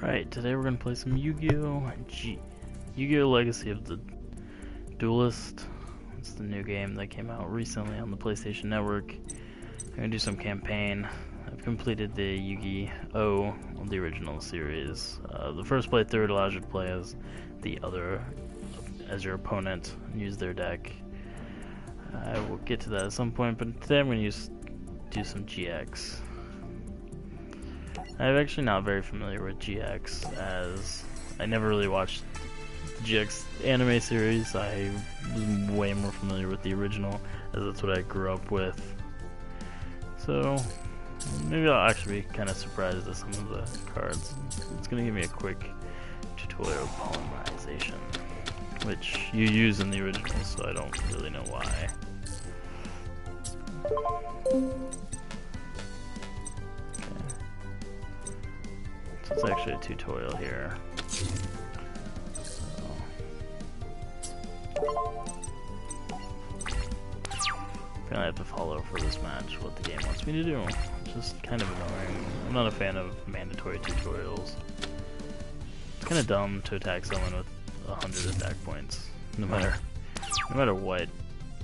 Alright, today we're gonna play some Yu-Gi-Oh! Yu-Gi-Oh! Legacy of the Duelist. It's the new game that came out recently on the PlayStation Network. I'm gonna do some campaign. I've completed the Yu-Gi-Oh! Of the original series. The first playthrough it allows you to play as the other, as your opponent, and use their deck. I will get to that at some point, but today I'm gonna do some GX. I'm actually not very familiar with GX, as I never really watched the GX anime series. I was way more familiar with the original, as that's what I grew up with. So maybe I'll actually be kind of surprised at some of the cards. It's going to give me a quick tutorial of polymerization, which you use in the original, so I don't really know why. So it's actually a tutorial here. Apparently I have to follow for this match what the game wants me to do, which is kind of annoying. I'm not a fan of mandatory tutorials. It's kind of dumb to attack someone with 100 attack points, no matter what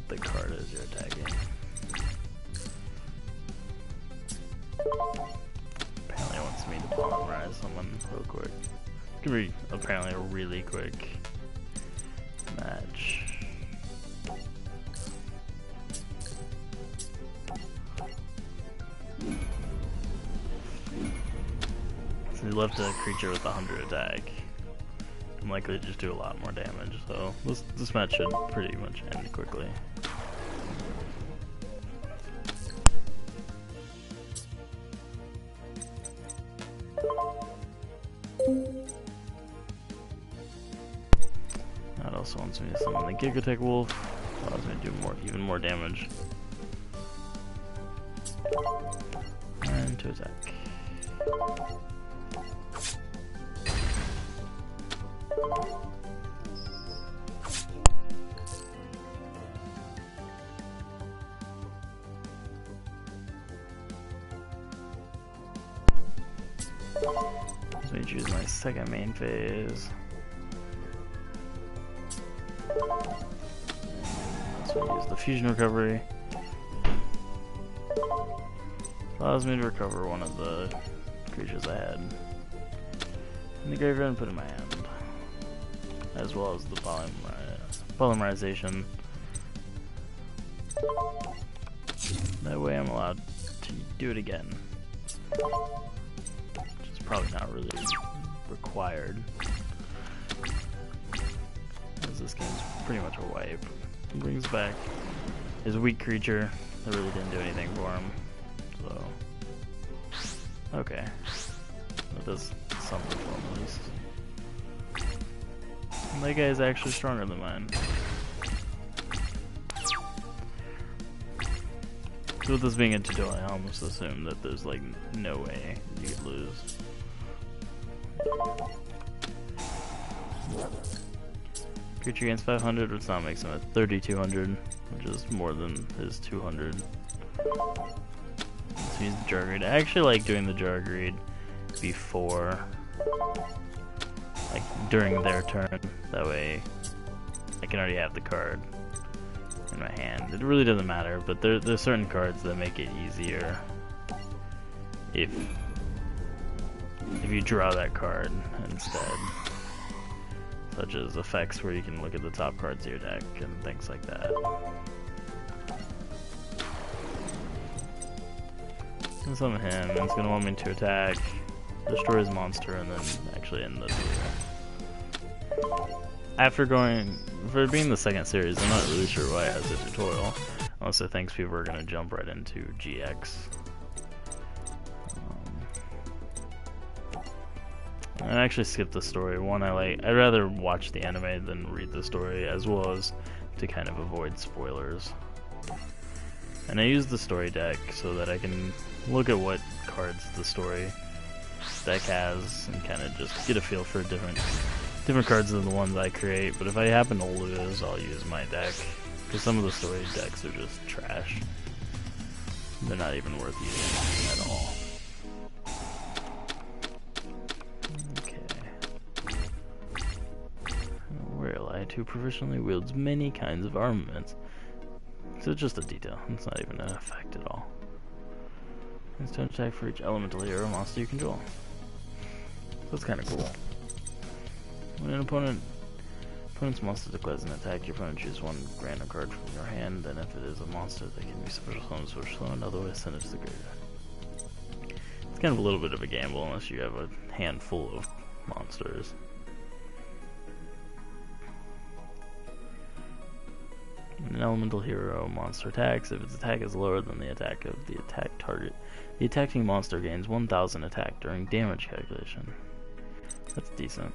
the card is you're attacking. Apparently it wants me to polymerize someone real quick. It's gonna be apparently a really quick match. So he left a creature with 100 attack. I'm likely to just do a lot more damage, so this match should pretty much end quickly. That also wants me to summon the Gigatech Wolf. Allows me to do even more damage. And to attack. So I choose my second main phase. So I use the fusion recovery. Allows me to recover one of the creatures I had in the graveyard and put it in my hand, as well as the polymerization. That way I'm allowed to do it again, which is probably not really required, as this game's pretty much a wipe. He brings back his weak creature that really didn't do anything for him, so okay, that does something for him at least. And that guy is actually stronger than mine. So with this being a tutorial, I almost assume that there's like no way you could lose. Creature gains 500, which now makes him at 3,200, which is more than his 200. Let's use the Jar Greed. I actually like doing the Jar Greed before, like during their turn. That way I can already have the card in my hand. It really doesn't matter, but there's certain cards that make it easier if you draw that card instead. Such as effects where you can look at the top cards of your deck and things like that. And summon him, and it's going to want me to attack, destroy his monster, and then actually end the duel. For being the second series, I'm not really sure why it has a tutorial, unless it thinks people are going to jump right into GX. I actually skipped the story. I'd rather watch the anime than read the story, as well as to kind of avoid spoilers. And I use the story deck so that I can look at what cards the story deck has and kind of just get a feel for different cards than the ones I create. But if I happen to lose, I'll use my deck, because some of the story decks are just trash. They're not even worth using at all. knight who proficiently wields many kinds of armaments. So it's just a detail, it's not even an effect at all. It's to attack for each elemental hero monster you control. So that's kind of cool. When an opponent's monster declares an attack, your opponent chooses one random card from your hand, and if it is a monster that can be special summoned, otherwise send it to the graveyard. It's kind of a little bit of a gamble unless you have a hand full of monsters. When an elemental hero monster attacks, if its attack is lower than the attack of the attack target, the attacking monster gains 1000 attack during damage calculation. That's decent.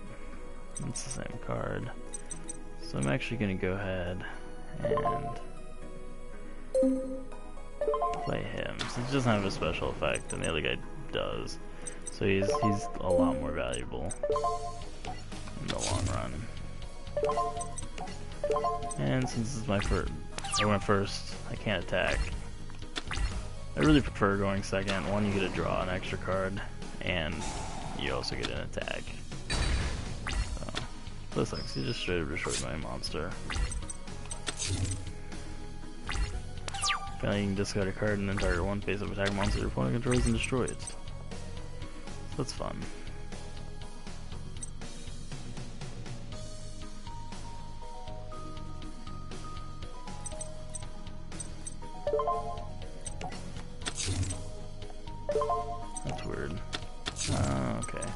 It's the same card. So I'm actually going to go ahead and play him. So he doesn't have a special effect, and the other guy does. So he's a lot more valuable in the long run. And since this is my first, I went first, I can't attack. I really prefer going second. One, you get to draw an extra card, and you also get an attack. So this sucks, he just straight up destroyed my monster. Finally, you can discard a card and then target one face-up attack monster your opponent controls and destroy it. So that's fun. That's weird. Okay.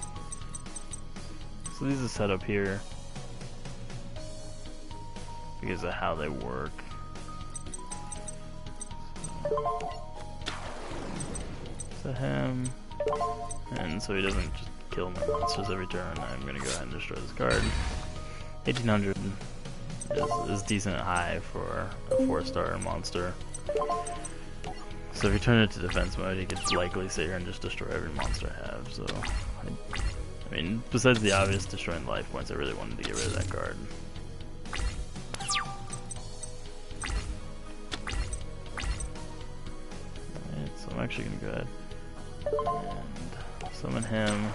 So these are set up here because of how they work. So him, and so he doesn't just kill my monsters every turn. I'm gonna go ahead and destroy this card. 1800 is decent high for a 4-star monster. So if you turn it to defense mode, he could likely sit here and just destroy every monster I have. So, I mean, besides the obvious destroying life points, I really wanted to get rid of that card. Alright, so I'm actually going to go ahead and summon him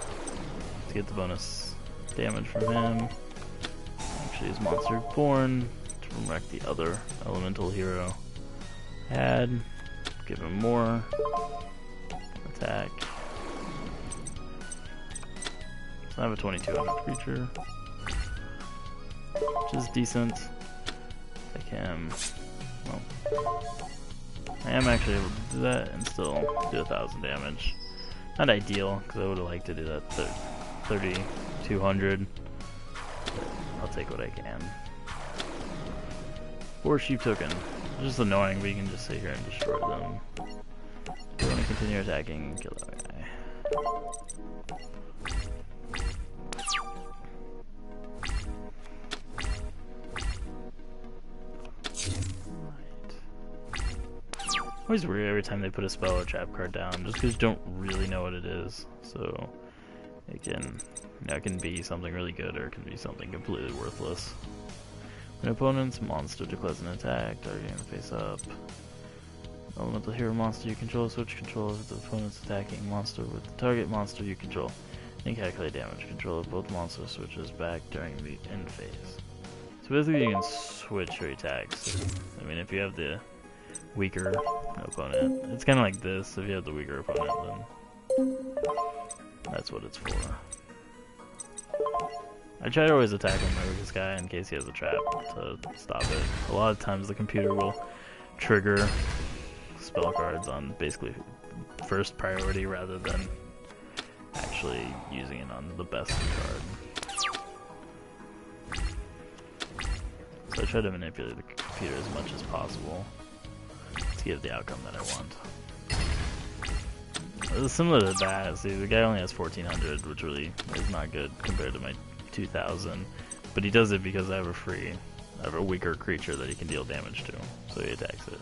to get the bonus damage from him. Actually use Monster Born to wreck the other elemental hero I had. Give him more attack. So I have a 2200 creature, which is decent. Take him. Well, I am actually able to do that and still do 1000 damage. Not ideal, because I would have liked to do that 3200. I'll take what I can. 4 sheep token. It's just annoying, but you can just sit here and destroy them. You want to continue attacking and kill that guy. Always weird every time they put a spell or trap card down, just because you don't really know what it is. So it can, you know, it can be something really good or it can be something completely worthless. When an opponent's monster declares an attack, targeting the face up. Elemental hero monster you control, switch control of the opponent's attacking monster with the target monster you control, and calculate damage. Control of both monsters switches back during the end phase. So basically you can switch your attacks. I mean, if you have the weaker opponent, it's kind of like this. If you have the weaker opponent, then that's what it's for. I try to always attack him with this guy in case he has a trap to stop it. A lot of times the computer will trigger spell cards on basically first priority rather than actually using it on the best card. So I try to manipulate the computer as much as possible to get the outcome that I want. Similar to that, see, the guy only has 1400, which really is not good compared to my 2000, but he does it because I have a weaker creature that he can deal damage to, so he attacks it.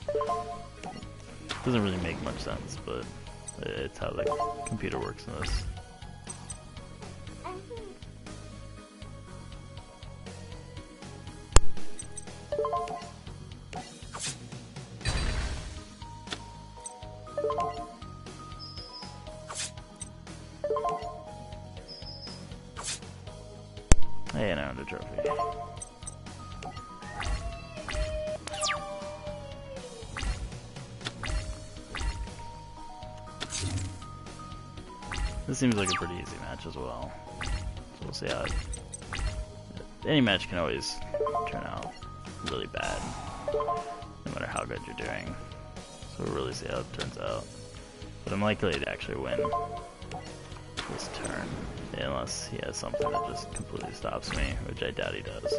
Doesn't really make much sense, but it's how the computer works in this. Hey, and I earned a trophy. This seems like a pretty easy match as well. So we'll see how any match can always turn out really bad, no matter how good you're doing. So we'll really see how it turns out. But I'm likely to actually win this turn, unless he has something that just completely stops me, which I doubt he does.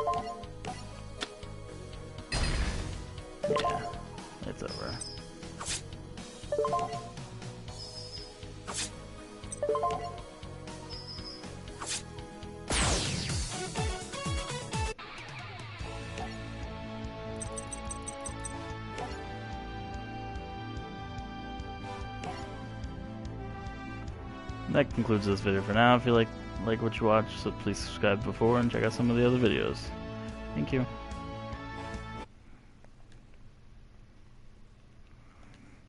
Yeah, it's over. That concludes this video for now. If you like what you watch, so please subscribe before and check out some of the other videos. Thank you.